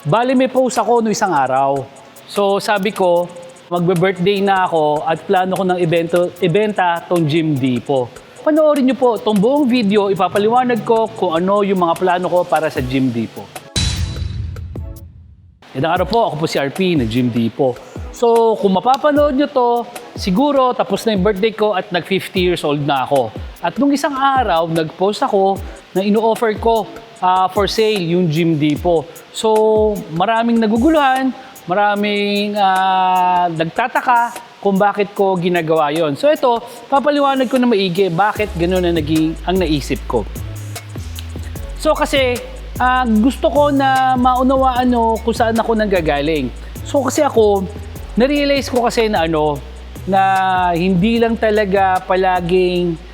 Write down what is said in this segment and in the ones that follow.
Bali may post ako no isang araw. So sabi ko, magbe-birthday na ako at plano ko ng ibenta tong Gym Depot. Panoorin niyo po itong buong video, ipapaliwanag ko kung ano yung mga plano ko para sa Gym Depot. Idang araw po, ako po si RP na Gym Depot. So kung mapapanood niyo to, siguro tapos na yung birthday ko at nag 50 years old na ako. At nung isang araw, nag-post ako na ino-offer ko for sale yung Gym Depot. So maraming naguguluhan, maraming nagtataka kung bakit ko ginagawa yon. So ito, papaliwanag ko na maigi bakit gano'n na naging ang naisip ko. So kasi gusto ko na maunawaan kung saan ako nanggagaling. So kasi ako, na-realize ko kasi na na hindi lang talaga palaging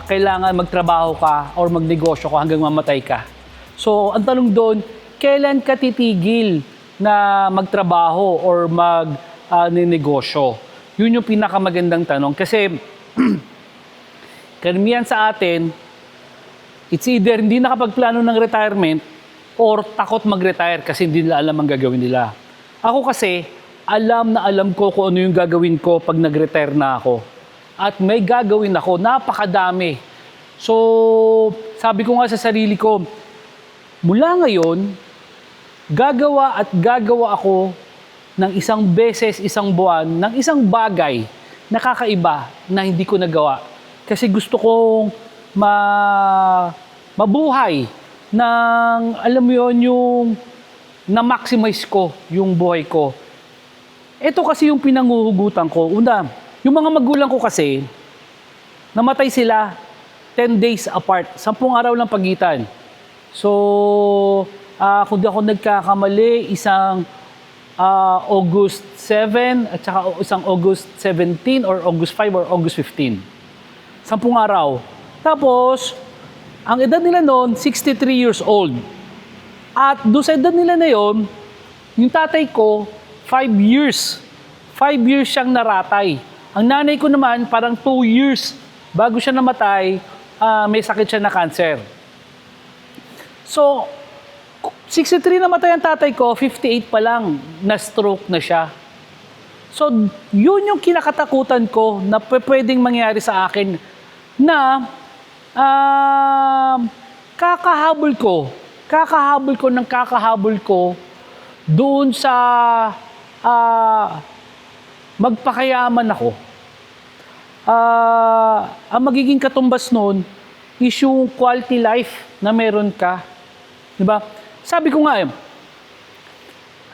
kailangan magtrabaho ka or magnegosyo ka hanggang mamatay ka. So ang tanong doon, kailan ka titigil na magtrabaho or magnegosyo? Yun yung pinakamagandang tanong kasi karamihan sa atin, it's either hindi nakapagplano ng retirement or takot mag-retire kasi hindi nila alam ang gagawin nila. Ako kasi, alam na alam ko kung ano yung gagawin ko pag nag-retire na ako. At may gagawin ako, napakadami. So, sabi ko nga sa sarili ko, mula ngayon, gagawa at gagawa ako ng isang beses, isang buwan, ng isang bagay na kakaiba na hindi ko nagawa. Kasi gusto kong mabuhay ng, alam mo yun, yung na-maximize ko yung buhay ko. Ito kasi yung pinanguhugutan ko. Una, yung mga magulang ko kasi, namatay sila 10 days apart, 10 araw lang pagitan. So, kung di ako nagkakamali, isang August 7 at saka isang August 17 or August 5 or August 15. 10 araw. Tapos, ang edad nila noon, 63 years old. At doon sa edad nila na yon, yung tatay ko, 5 years. 5 years siyang naratay. Ang nanay ko naman, parang 2 years bago siya namatay, may sakit siya na cancer. So, 63 namatay ang tatay ko, 58 pa lang, na-stroke na siya. So, yun yung kinakatakutan ko na pwedeng mangyari sa akin na kakahabol ko doon sa magpakayaman ako. Ang magiging katumbas nun is yung quality life na meron ka. Diba? Sabi ko nga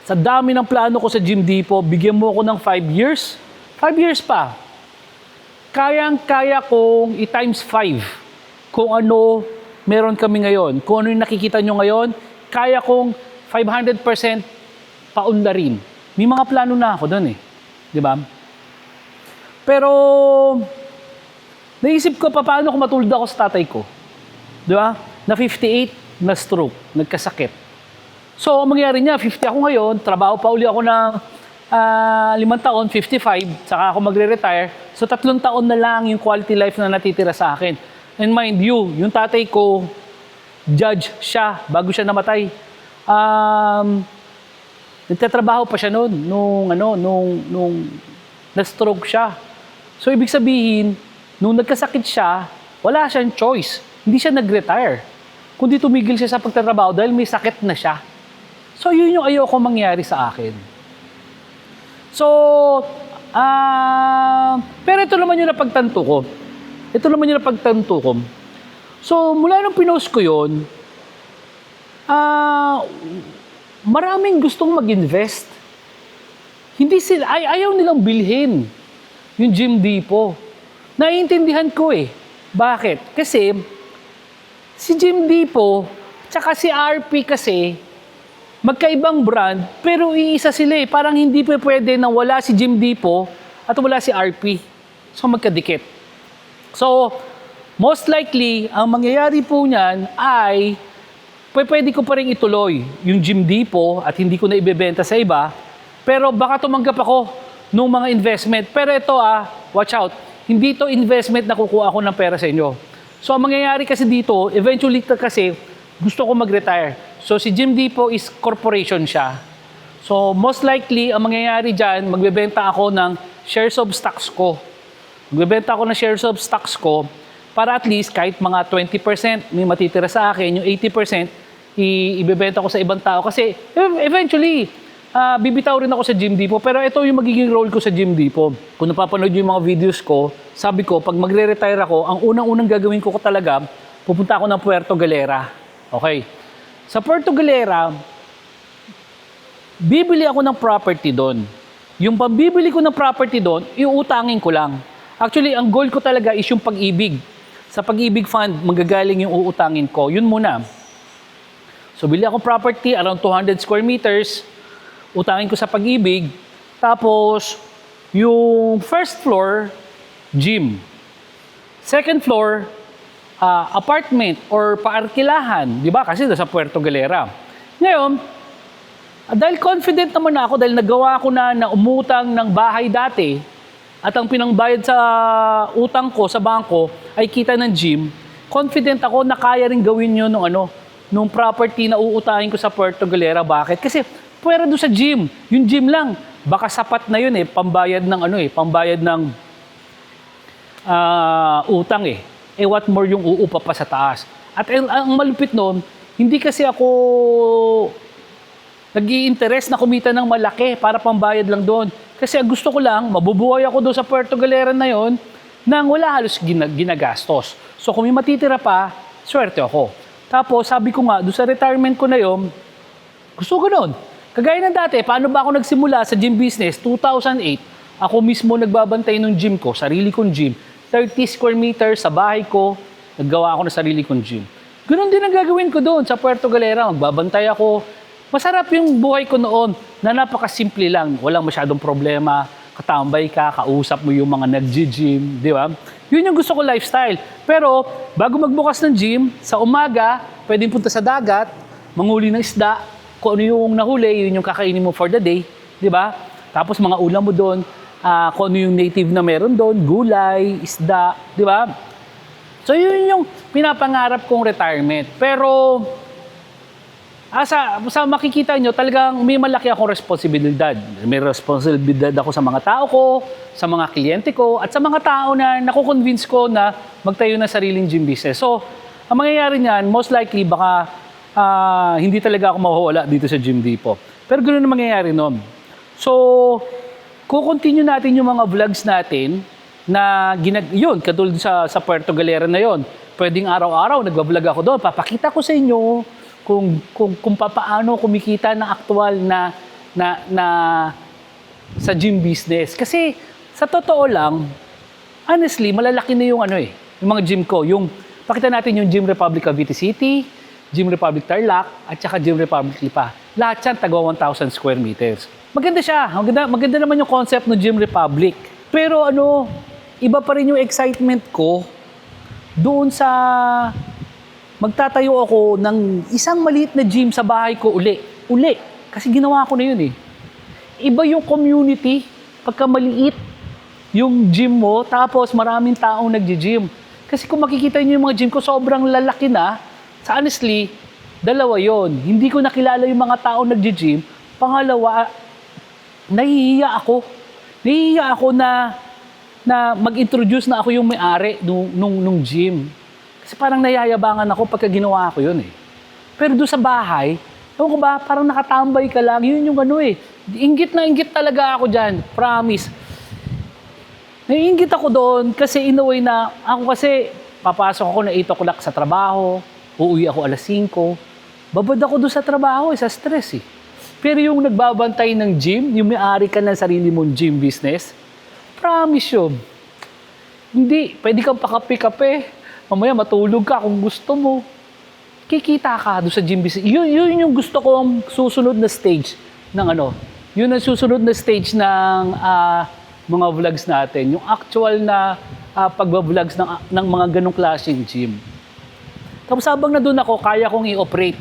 sa dami ng plano ko sa Gym Depot, bigyan mo ako ng 5 years. 5 years pa. Kayang-kaya kong i-times 5 kung ano meron kami ngayon. Kung ano yung nakikita nyo ngayon, kaya kong 500% paunlarin. May mga plano na ako doon Di ba? Pero, naisip ko paano kung matulad ako sa tatay ko. Di ba? Na 58, na stroke, nagkasakit. So, ang mangyari niya, 50 ako ngayon, trabaho pa uli ako ng 5 taon, 55, saka ako magre-retire. So, 3 taon na lang yung quality life na natitira sa akin. And mind you, yung tatay ko, judge siya bago siya namatay. Nagtatrabaho pa siya noon, nung na-stroke siya. So, ibig sabihin, nung nagkasakit siya, wala siyang choice. Hindi siya nag-retire. Kundi tumigil siya sa pagtatrabaho dahil may sakit na siya. So, yun yung ayoko mangyari sa akin. So, pero ito naman yung napagtanto ko. So, mula nung pinost ko yun, maraming gustong mag-invest. Hindi sila, ayaw nilang bilhin yung Gym Depot. Naiintindihan ko Bakit? Kasi, si Gym Depot, tsaka si RP kasi, magkaibang brand, pero iisa sila Parang hindi pwede na wala si Gym Depot at wala si RP. So, magkadikit. So, most likely, ang mangyayari po niyan ay, pwede ko pa rin ituloy yung Gym Depot at hindi ko na ibebenta sa iba, pero baka tumanggap ako ng mga investment. Pero ito watch out, hindi to investment na kukuha ako ng pera sa inyo. So, ang mangyayari kasi dito, eventually kasi, gusto ko mag-retire. So si Gym Depot is corporation siya. So most likely, ang mangyayari dyan, magbebenta ako ng shares of stocks ko. Magbebenta ako ng shares of stocks ko para at least kahit mga 20% may matitira sa akin, yung 80% ibebenta ko sa ibang tao. Kasi eventually, bibitaw rin ako sa Gym Depot. Pero ito yung magiging role ko sa Gym Depot. Kung napapanood yung mga videos ko, sabi ko, pag magre-retire ako, ang unang-unang gagawin ko talaga, pupunta ako ng Puerto Galera. Okay. Sa Puerto Galera, bibili ako ng property doon. Yung pambibili ko ng property doon, iuutangin ko lang. Actually, ang goal ko talaga is yung Pag-ibig. Sa Pag-ibig Fund, magagaling yung uutangin ko. Yun muna. So, bili ako property around 200 square meters. Utangin ko sa Pag-ibig. Tapos, yung first floor, gym. Second floor, apartment or paarkilahan. Di ba? Kasi sa Puerto Galera. Ngayon, dahil confident naman ako, dahil nagawa ko na umutang ng bahay dati, at ang pinangbayad sa utang ko sa bangko ay kita ng gym, confident ako na kaya rin gawin yun nung property na uutangin ko sa Puerto Galera. Bakit? Kasi pwera doon sa gym. Yung gym lang, baka sapat na yun pambayad ng pambayad ng utang what more yung uupa pa sa taas. At ang malupit noon, hindi kasi ako nag-i-interest na kumita ng malaki para pambayad lang doon. Kasi gusto ko lang, mabubuhay ako doon sa Puerto Galera na yon nang wala halos ginagastos. So kung may matitira pa, swerte ako. Tapos sabi ko nga, doon sa retirement ko na yon, gusto ko noon. Kagaya ng dati, paano ba ako nagsimula sa gym business? 2008, ako mismo nagbabantay ng gym ko, sarili kong gym. 30 square meters sa bahay ko, naggawa ako ng sarili kong gym. Ganun din ang gagawin ko doon sa Puerto Galera. Magbabantay ako. Masarap yung buhay ko noon na napakasimple lang. Walang masyadong problema. Katambay ka, kausap mo yung mga nag-gym, di ba? Yun yung gusto ko lifestyle. Pero bago magbukas ng gym, sa umaga, pwedeng punta sa dagat, manguli ng isda, kung ano yung nahuli, yun yung kakainin mo for the day, di ba? Tapos mga ulam mo doon, kung ano yung native na meron doon, gulay, isda, di ba? So yun yung pinapangarap kong retirement. Pero sa makikita nyo, talagang may malaki akong responsibilidad. May responsibilidad ako sa mga tao ko, sa mga kliyente ko, at sa mga tao na nakukonvince ko na magtayo ng sariling gym business. So, ang mangyayari niyan, most likely, baka hindi talaga ako mawawala dito sa Gym Depot. Pero ganoon ang mangyayari noon. So, kukontinue natin yung mga vlogs natin na yun, katulad sa Puerto Galera na yun. Pwedeng araw-araw, nagbablog ako doon. Papakita ko sa inyo kung paano kumikita na aktual na sa gym business. Kasi sa totoo lang, honestly, malalaki na yung yung mga gym ko. Pakita natin yung Gym Republic Cavite City, Gym Republic Tarlac, at saka Gym Republic Lipa. Lahat yan, tagwa 1,000 square meters. Maganda siya. Maganda naman yung concept ng Gym Republic. Pero iba pa rin yung excitement ko doon sa magtatayo ako ng isang maliit na gym sa bahay ko uli. Kasi ginawa ko na yun Iba yung community pagka maliit yung gym mo, tapos maraming taong nagji-gym. Kasi kung makikita niyo yung mga gym ko, sobrang lalaki na. Sa honestly, dalawa yon. Hindi ko nakilala yung mga taong nagji-gym. Pangalawa, nahihiya ako. Nahihiya ako na mag-introduce na ako yung may-ari nung gym. Kasi parang nayayabangan ako pagka ginawa ko yun Pero doon sa bahay, ewan ko ba, parang nakatambay ka lang. Yun yung Inggit na inggit talaga ako dyan. Promise. Naiinggit ako doon kasi in a way na ako kasi papasok ako na 8 o'clock sa trabaho, uuwi ako alas 5. Babad ako doon sa trabaho sa stress Pero yung nagbabantay ng gym, yung may-ari ka ng sarili mong gym business, promise yun. Hindi, pwede kang pakape-kape. Mamaya matulog ka kung gusto mo. Kikita ka doon sa gym business. Yun yung gusto kong susunod na stage ng Yun ang susunod na stage ng mga vlogs natin. Yung actual na pagba-vlogs ng mga ganong klaseng gym. Tapos habang nandun ako, kaya kong i-operate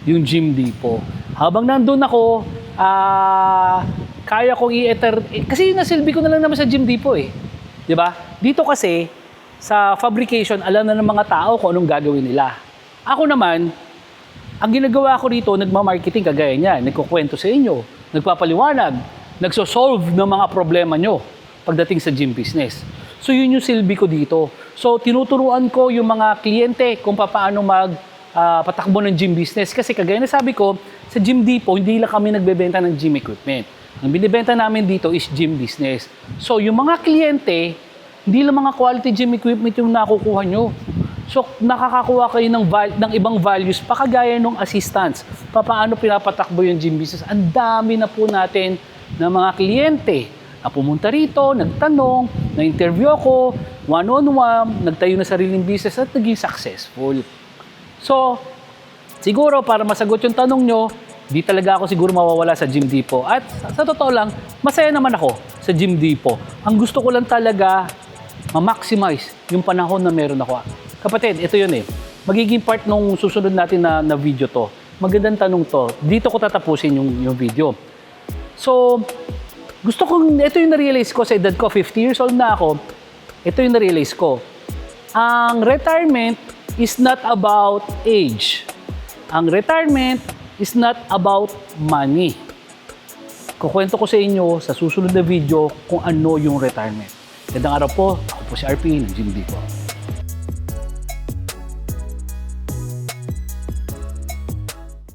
yung Gym Depot. Habang nandun ako, kaya kong kasi nasilbi ko na lang naman sa Gym Depot Di ba? Dito kasi, sa fabrication, alam na ng mga tao kung anong gagawin nila. Ako naman, Ang ginagawa ko rito, nagmamarketing kagaya niya, nagkukwento sa inyo, nagpapaliwanag, nagsosolve ng mga problema nyo pagdating sa gym business. So yun yung silbi ko dito. So tinuturuan ko yung mga kliyente kung paano patakbo ng gym business. Kasi kagaya na sabi ko, sa Gym Depot, hindi lang kami nagbebenta ng gym equipment. Ang binibenta namin dito is gym business. So yung mga kliyente, hindi lang mga quality gym equipment yung nakukuha nyo. So, nakakakuha kayo ng ibang values pa kagaya ng assistance. Paano pinapatakbo yung gym business. Ang dami na po natin ng mga kliyente na pumunta rito, nagtanong, na-interview ako, one-on-one, nagtayo na sariling business at naging successful. So, siguro para masagot yung tanong nyo, di talaga ako siguro mawawala sa Gym Depot. At sa totoo lang, masaya naman ako sa Gym Depot. Ang gusto ko lang talaga, ma-maximize yung panahon na meron ako. Kapatid, ito yun eh. Magiging part nung susunod natin na video to. Magandang tanong to. Dito ko tatapusin yung video. So, ito yung na-realize ko sa edad ko, 50 years old na ako. Ito yung na-realize ko. Ang retirement is not about age. Ang retirement is not about money. Kukwento ko sa inyo sa susunod na video kung ano yung retirement. Magandang araw po. Ako po si RP ng Gym Depot.